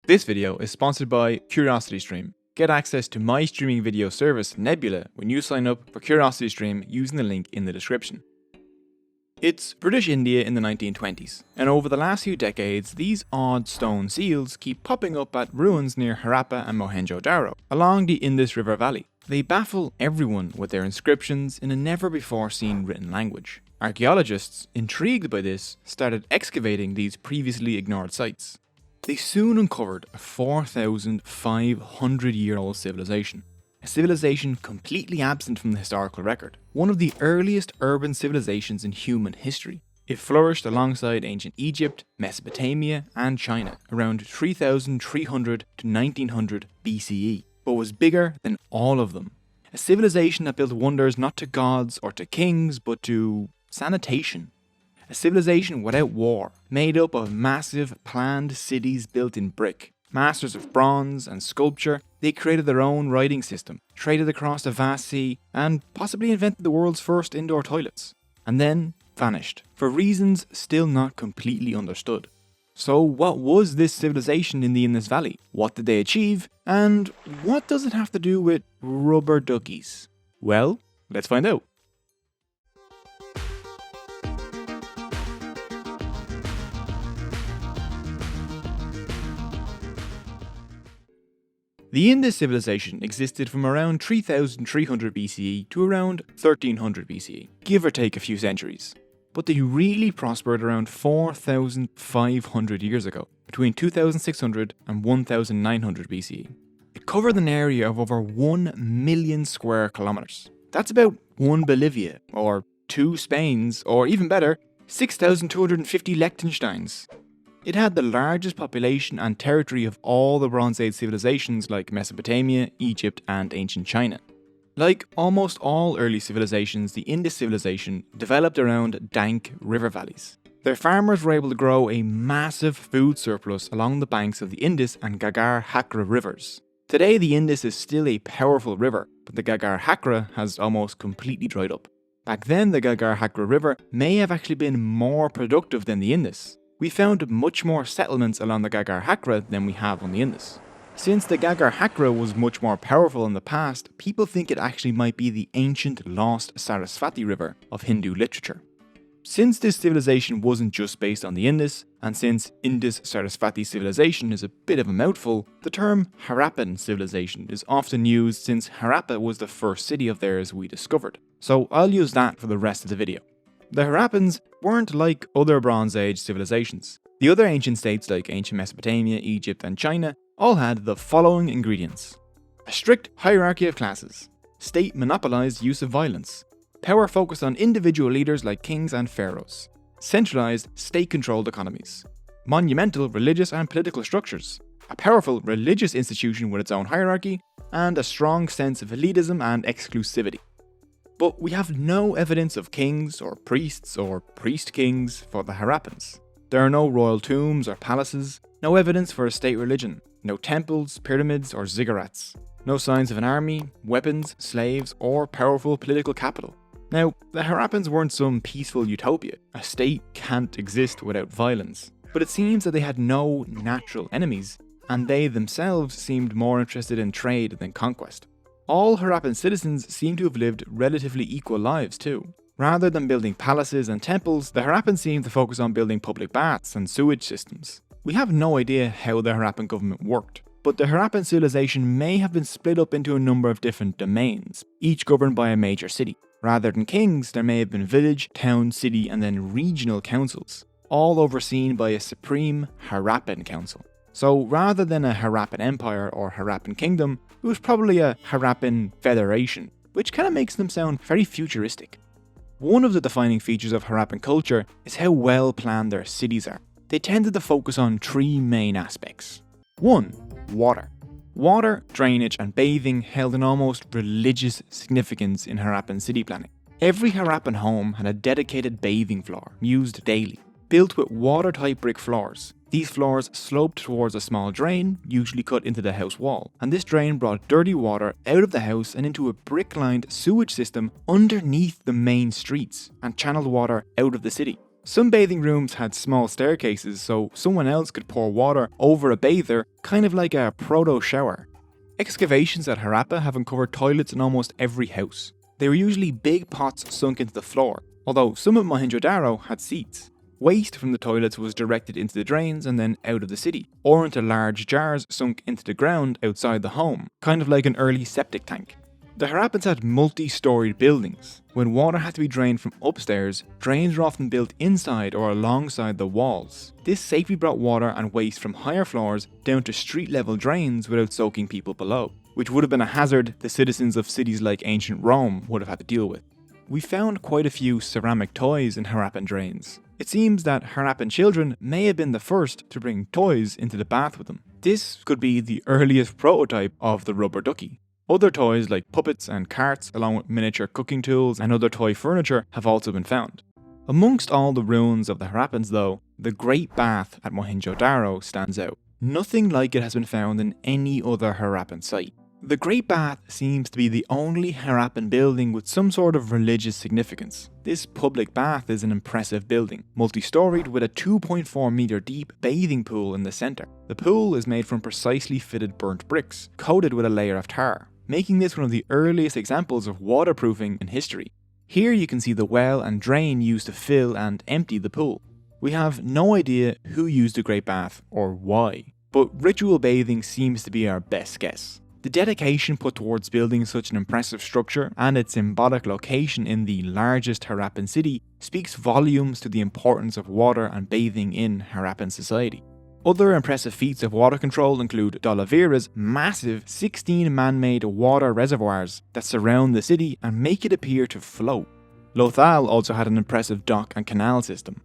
This video is sponsored by CuriosityStream. Get access to my streaming video service Nebula when you sign up for CuriosityStream using the link in the description. It's British India in the 1920s, and over the last few decades, these odd stone seals keep popping up at ruins near Harappa and Mohenjo-Daro, along the Indus River Valley. They baffle everyone with their inscriptions in a never-before-seen written language. Archaeologists, intrigued by this, started excavating these previously ignored sites. They soon uncovered a 4,500-year-old civilization. A civilization completely absent from the historical record. One of the earliest urban civilizations in human history. It flourished alongside ancient Egypt, Mesopotamia, and China around 3,300 to 1900 BCE, but was bigger than all of them. A civilization that built wonders not to gods or to kings, but to sanitation. A civilization without war, made up of massive planned cities built in brick. Masters of bronze and sculpture, they created their own writing system, traded across a vast sea, and possibly invented the world's first indoor toilets. And then vanished, for reasons still not completely understood. So what was this civilization in the Indus Valley? What did they achieve? And what does it have to do with rubber duckies? Well, let's find out. The Indus civilization existed from around 3,300 BCE to around 1300 BCE, give or take a few centuries. But they really prospered around 4,500 years ago, between 2,600 and 1,900 BCE. It covered an area of over 1 million square kilometers. That's about 1 Bolivia, or 2 Spains, or even better, 6,250 Liechtensteins. It had the largest population and territory of all the Bronze Age civilizations like Mesopotamia, Egypt, and ancient China. Like almost all early civilizations, the Indus civilization developed around dank river valleys. Their farmers were able to grow a massive food surplus along the banks of the Indus and Ghaggar-Hakra rivers. Today, the Indus is still a powerful river, but the Ghaggar-Hakra has almost completely dried up. Back then, the Ghaggar-Hakra river may have actually been more productive than the Indus. We found much more settlements along the Ghaggar-Hakra than we have on the Indus. Since the Ghaggar-Hakra was much more powerful in the past, people think it actually might be the ancient lost Sarasvati River of Hindu literature. Since this civilization wasn't just based on the Indus, and since Indus-Sarasvati civilization is a bit of a mouthful, the term Harappan civilization is often used since Harappa was the first city of theirs we discovered. So I'll use that for the rest of the video. The Harappans weren't like other Bronze Age civilizations. The other ancient states like ancient Mesopotamia, Egypt, and China all had the following ingredients. A strict hierarchy of classes, state monopolized use of violence, power focused on individual leaders like kings and pharaohs, centralized state-controlled economies, monumental religious and political structures, a powerful religious institution with its own hierarchy, and a strong sense of elitism and exclusivity. But we have no evidence of kings or priests or priest-kings for the Harappans. There are no royal tombs or palaces, no evidence for a state religion, no temples, pyramids, or ziggurats, no signs of an army, weapons, slaves, or powerful political capital. Now, the Harappans weren't some peaceful utopia. A state can't exist without violence. But it seems that they had no natural enemies, and they themselves seemed more interested in trade than conquest. All Harappan citizens seem to have lived relatively equal lives too. Rather than building palaces and temples, the Harappans seem to focus on building public baths and sewage systems. We have no idea how the Harappan government worked, but the Harappan civilization may have been split up into a number of different domains, each governed by a major city. Rather than kings, there may have been village, town, city, and then regional councils, all overseen by a supreme Harappan council. So rather than a Harappan empire or Harappan kingdom, it was probably a Harappan federation, which kind of makes them sound very futuristic. One of the defining features of Harappan culture is how well planned their cities are. They tended to focus on 3 main aspects. 1. Water. Water, drainage, and bathing held an almost religious significance in Harappan city planning. Every Harappan home had a dedicated bathing floor, used daily, built with watertight brick floors. These floors sloped towards a small drain, usually cut into the house wall, and this drain brought dirty water out of the house and into a brick-lined sewage system underneath the main streets and channeled water out of the city. Some bathing rooms had small staircases so someone else could pour water over a bather, kind of like a proto-shower. Excavations at Harappa have uncovered toilets in almost every house. They were usually big pots sunk into the floor, although some at Mohenjo-Daro had seats. Waste from the toilets was directed into the drains and then out of the city, or into large jars sunk into the ground outside the home, kind of like an early septic tank. The Harappans had multi-storied buildings. When water had to be drained from upstairs, drains were often built inside or alongside the walls. This safely brought water and waste from higher floors down to street-level drains without soaking people below, which would have been a hazard the citizens of cities like ancient Rome would have had to deal with. We found quite a few ceramic toys in Harappan drains. It seems that Harappan children may have been the first to bring toys into the bath with them. This could be the earliest prototype of the rubber ducky. Other toys like puppets and carts, along with miniature cooking tools and other toy furniture, have also been found. Amongst all the ruins of the Harappans though, the Great Bath at Mohenjo-Daro stands out. Nothing like it has been found in any other Harappan site. The Great Bath seems to be the only Harappan building with some sort of religious significance. This public bath is an impressive building, multi-storied with a 2.4 meter deep bathing pool in the centre. The pool is made from precisely fitted burnt bricks, coated with a layer of tar, making this one of the earliest examples of waterproofing in history. Here you can see the well and drain used to fill and empty the pool. We have no idea who used the Great Bath or why, but ritual bathing seems to be our best guess. The dedication put towards building such an impressive structure and its symbolic location in the largest Harappan city speaks volumes to the importance of water and bathing in Harappan society. Other impressive feats of water control include Dolavira's massive 16 man-made water reservoirs that surround the city and make it appear to float. Lothal also had an impressive dock and canal system.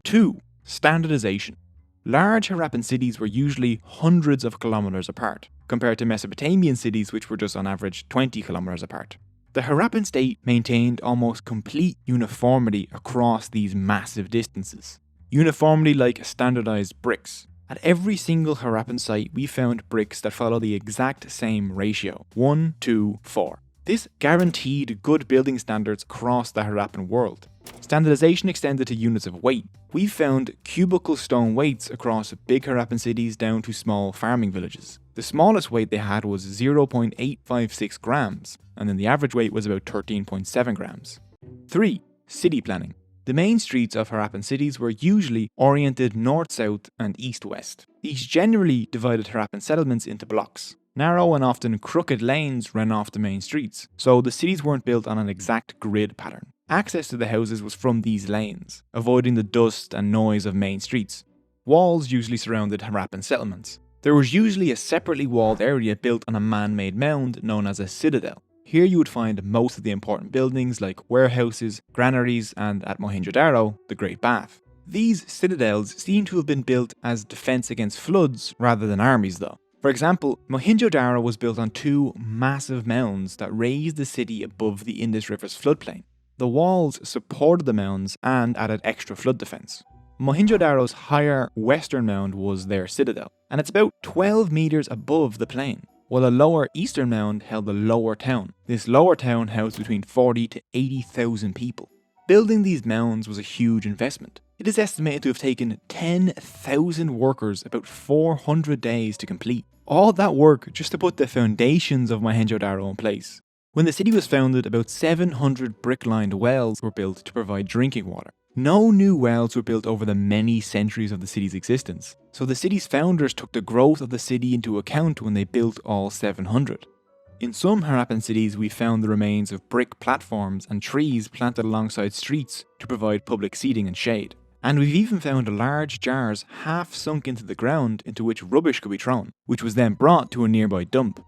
2. Standardization. Large Harappan cities were usually hundreds of kilometers apart, compared to Mesopotamian cities which were just on average 20 kilometers apart. The Harappan state maintained almost complete uniformity across these massive distances. Uniformity like standardized bricks. At every single Harappan site we found bricks that follow the exact same ratio, 1:4. This guaranteed good building standards across the Harappan world. Standardization extended to units of weight. We found cubical stone weights across big Harappan cities down to small farming villages. The smallest weight they had was 0.856 grams, and then the average weight was about 13.7 grams. 3. City planning. The main streets of Harappan cities were usually oriented north-south and east-west. These generally divided Harappan settlements into blocks. Narrow and often crooked lanes ran off the main streets, so the cities weren't built on an exact grid pattern. Access to the houses was from these lanes, avoiding the dust and noise of main streets. Walls usually surrounded Harappan settlements. There was usually a separately walled area built on a man-made mound known as a citadel. Here you would find most of the important buildings like warehouses, granaries, and at Mohenjo-Daro, the Great Bath. These citadels seem to have been built as defense against floods rather than armies though. For example, Mohenjo-Daro was built on two massive mounds that raised the city above the Indus River's floodplain. The walls supported the mounds and added extra flood defense. Mohenjo-Daro's higher western mound was their citadel, and it's about 12 meters above the plain, while a lower eastern mound held the lower town. This lower town housed between 40 to 80,000 people. Building these mounds was a huge investment. It is estimated to have taken 10,000 workers about 400 days to complete. All that work just to put the foundations of Mohenjo-Daro in place. When the city was founded, about 700 brick-lined wells were built to provide drinking water. No new wells were built over the many centuries of the city's existence, so the city's founders took the growth of the city into account when they built all 700. In some Harappan cities we found the remains of brick platforms and trees planted alongside streets to provide public seating and shade. And we've even found large jars half sunk into the ground into which rubbish could be thrown, which was then brought to a nearby dump.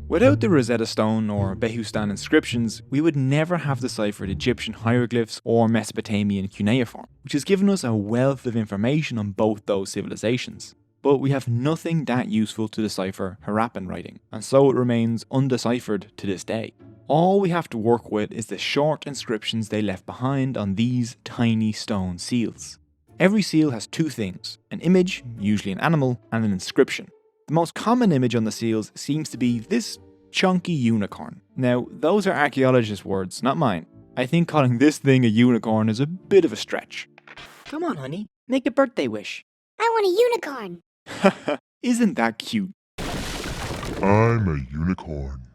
Without the Rosetta Stone or Behustan inscriptions, we would never have deciphered Egyptian hieroglyphs or Mesopotamian cuneiform, which has given us a wealth of information on both those civilizations. But we have nothing that useful to decipher Harappan writing, and so it remains undeciphered to this day. All we have to work with is the short inscriptions they left behind on these tiny stone seals. Every seal has two things, an image, usually an animal, and an inscription. The most common image on the seals seems to be this chunky unicorn. Now, those are archaeologists' words, not mine. I think calling this thing a unicorn is a bit of a stretch. Come on, honey, make a birthday wish. I want a unicorn. Isn't that cute? I'm a unicorn.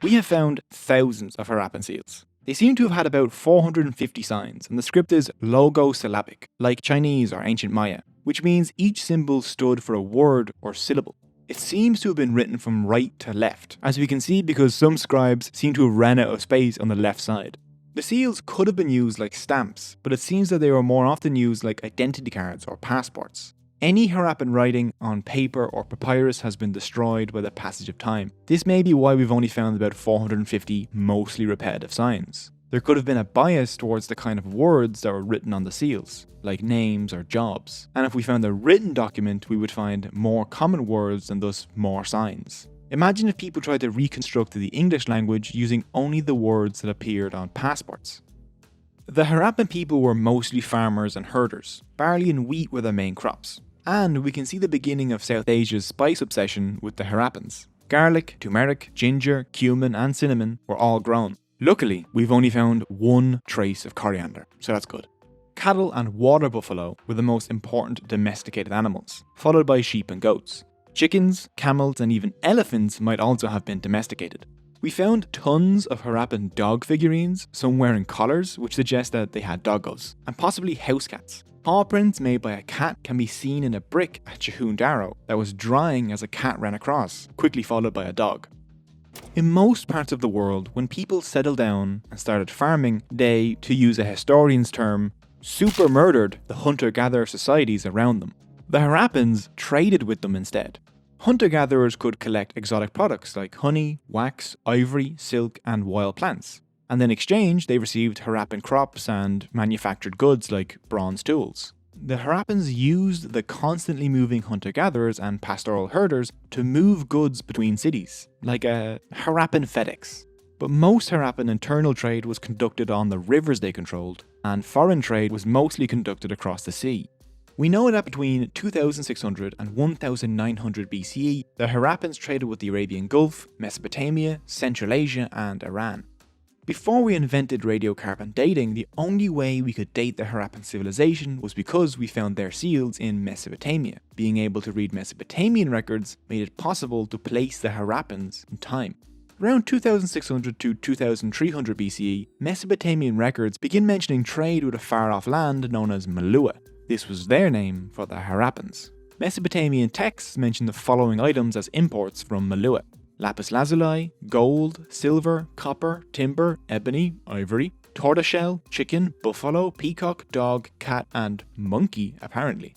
We have found thousands of Harappan seals. They seem to have had about 450 signs, and the script is logosyllabic, like Chinese or ancient Maya, which means each symbol stood for a word or syllable. It seems to have been written from right to left, as we can see because some scribes seem to have ran out of space on the left side. The seals could have been used like stamps, but it seems that they were more often used like identity cards or passports. Any Harappan writing on paper or papyrus has been destroyed by the passage of time. This may be why we've only found about 450 mostly repetitive signs. There could have been a bias towards the kind of words that were written on the seals, like names or jobs. And if we found a written document, we would find more common words and thus more signs. Imagine if people tried to reconstruct the English language using only the words that appeared on passports. The Harappan people were mostly farmers and herders. Barley and wheat were their main crops. And we can see the beginning of South Asia's spice obsession with the Harappans. Garlic, turmeric, ginger, cumin and cinnamon were all grown. Luckily, we've only found one trace of coriander, so that's good. Cattle and water buffalo were the most important domesticated animals, followed by sheep and goats. Chickens, camels and even elephants might also have been domesticated. We found tons of Harappan dog figurines, some wearing collars, which suggest that they had doggos, and possibly house cats. Paw prints made by a cat can be seen in a brick at Mohenjo-Daro that was drying as a cat ran across, quickly followed by a dog. In most parts of the world, when people settled down and started farming, they, to use a historian's term, super murdered the hunter-gatherer societies around them. The Harappans traded with them instead. Hunter-gatherers could collect exotic products like honey, wax, ivory, silk and wild plants. And in exchange, they received Harappan crops and manufactured goods like bronze tools. The Harappans used the constantly moving hunter-gatherers and pastoral herders to move goods between cities, like a Harappan FedEx. But most Harappan internal trade was conducted on the rivers they controlled, and foreign trade was mostly conducted across the sea. We know that between 2600 and 1900 BCE, the Harappans traded with the Arabian Gulf, Mesopotamia, Central Asia and Iran. Before we invented radiocarbon dating, the only way we could date the Harappan civilization was because we found their seals in Mesopotamia. Being able to read Mesopotamian records made it possible to place the Harappans in time. Around 2600 to 2300 BCE, Mesopotamian records begin mentioning trade with a far-off land known as Malua. This was their name for the Harappans. Mesopotamian texts mention the following items as imports from Malua: lapis lazuli, gold, silver, copper, timber, ebony, ivory, tortoiseshell, chicken, buffalo, peacock, dog, cat and monkey apparently.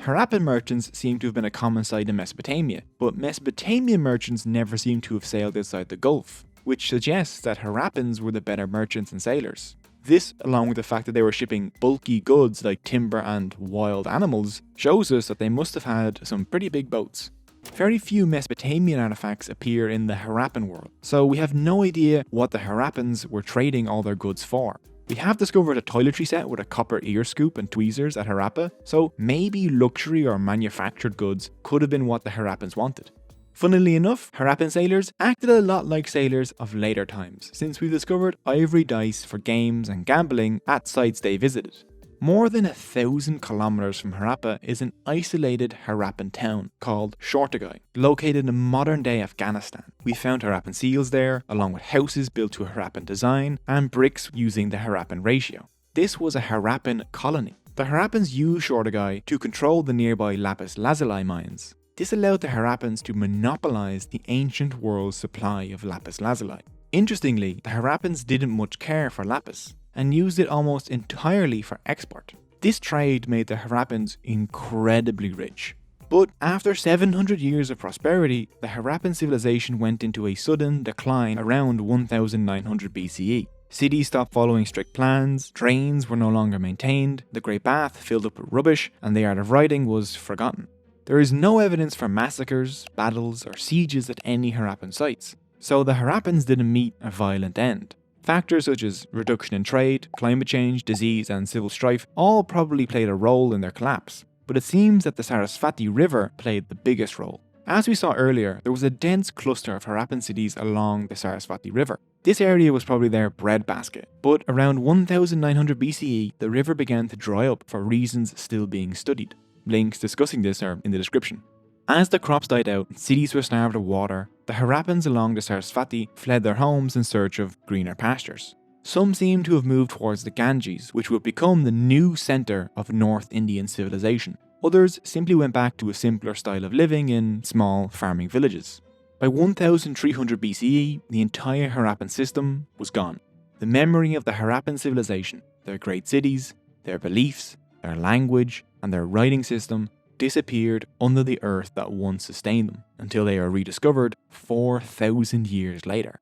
Harappan merchants seem to have been a common sight in Mesopotamia, but Mesopotamian merchants never seem to have sailed outside the Gulf, which suggests that Harappans were the better merchants and sailors. This, along with the fact that they were shipping bulky goods like timber and wild animals, shows us that they must have had some pretty big boats. Very few Mesopotamian artifacts appear in the Harappan world, so we have no idea what the Harappans were trading all their goods for. We have discovered a toiletry set with a copper ear scoop and tweezers at Harappa, so maybe luxury or manufactured goods could have been what the Harappans wanted. Funnily enough, Harappan sailors acted a lot like sailors of later times, since we've discovered ivory dice for games and gambling at sites they visited. More than 1,000 kilometers from Harappa is an isolated Harappan town called Shortagai, located in modern-day Afghanistan. We found Harappan seals there, along with houses built to a Harappan design and bricks using the Harappan ratio. This was a Harappan colony. The Harappans used Shortagai to control the nearby lapis lazuli mines. This allowed the Harappans to monopolize the ancient world's supply of lapis lazuli. Interestingly, the Harappans didn't much care for lapis and used it almost entirely for export. This trade made the Harappans incredibly rich. But after 700 years of prosperity, the Harappan civilization went into a sudden decline around 1900 BCE. Cities stopped following strict plans, drains were no longer maintained, the Great Bath filled up with rubbish, and the art of writing was forgotten. There is no evidence for massacres, battles, or sieges at any Harappan sites, so the Harappans didn't meet a violent end. Factors such as reduction in trade, climate change, disease, and civil strife all probably played a role in their collapse, but it seems that the Sarasvati River played the biggest role. As we saw earlier, there was a dense cluster of Harappan cities along the Sarasvati River. This area was probably their breadbasket, but around 1900 BCE, the river began to dry up for reasons still being studied. Links discussing this are in the description. As the crops died out and cities were starved of water, the Harappans along the Sarasvati fled their homes in search of greener pastures. Some seem to have moved towards the Ganges, which would become the new centre of North Indian civilization. Others simply went back to a simpler style of living in small farming villages. By 1300 BCE, the entire Harappan system was gone. The memory of the Harappan civilization, their great cities, their beliefs, their language, and their writing system disappeared under the earth that once sustained them, until they are rediscovered 4,000 years later.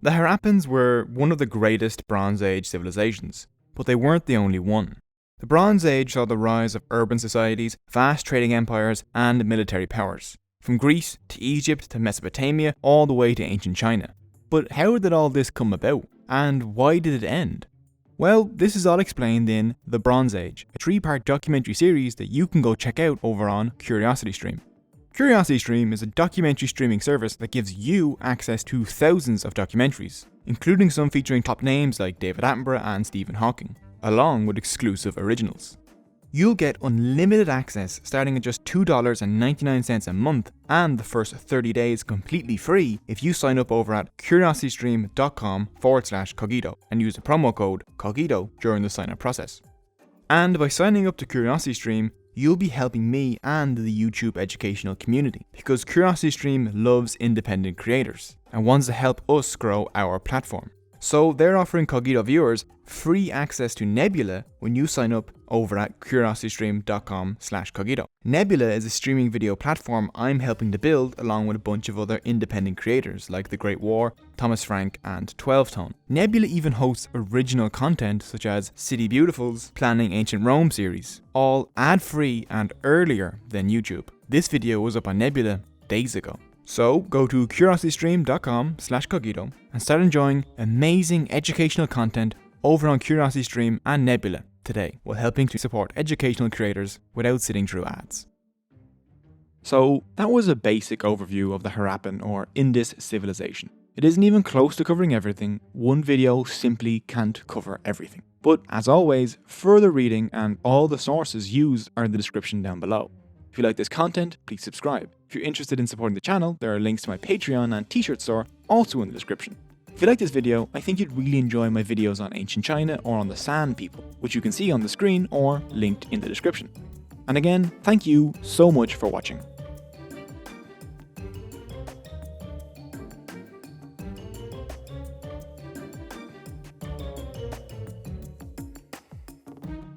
The Harappans were one of the greatest Bronze Age civilizations, but they weren't the only one. The Bronze Age saw the rise of urban societies, vast trading empires, and military powers. From Greece to Egypt to Mesopotamia, all the way to ancient China. But how did all this come about? And why did it end? Well, this is all explained in The Bronze Age, a 3-part documentary series that you can go check out over on CuriosityStream. CuriosityStream is a documentary streaming service that gives you access to thousands of documentaries, including some featuring top names like David Attenborough and Stephen Hawking, along with exclusive originals. You'll get unlimited access starting at just $2.99 a month and the first 30 days completely free if you sign up over at curiositystream.com/Cogito and use the promo code Cogito during the sign up process. And by signing up to CuriosityStream, you'll be helping me and the YouTube educational community, because CuriosityStream loves independent creators and wants to help us grow our platform. So they're offering Cogito viewers free access to Nebula when you sign up over at curiositystream.com/Cogito. Nebula is a streaming video platform I'm helping to build along with a bunch of other independent creators like The Great War, Thomas Frank, and 12 Tone. Nebula even hosts original content such as City Beautiful's Planning Ancient Rome series, all ad-free and earlier than YouTube. This video was up on Nebula days ago. So go to curiositystream.com/Cogito and start enjoying amazing educational content over on CuriosityStream and Nebula today, while helping to support educational creators without sitting through ads. So that was a basic overview of the Harappan or Indus civilization. It isn't even close to covering everything. One video simply can't cover everything. But as always, further reading and all the sources used are in the description down below. If you like this content, please subscribe. If you're interested in supporting the channel, there are links to my Patreon and t-shirt store also in the description. If you like this video, I think you'd really enjoy my videos on ancient China or on the San people, which you can see on the screen or linked in the description. And again, thank you so much for watching.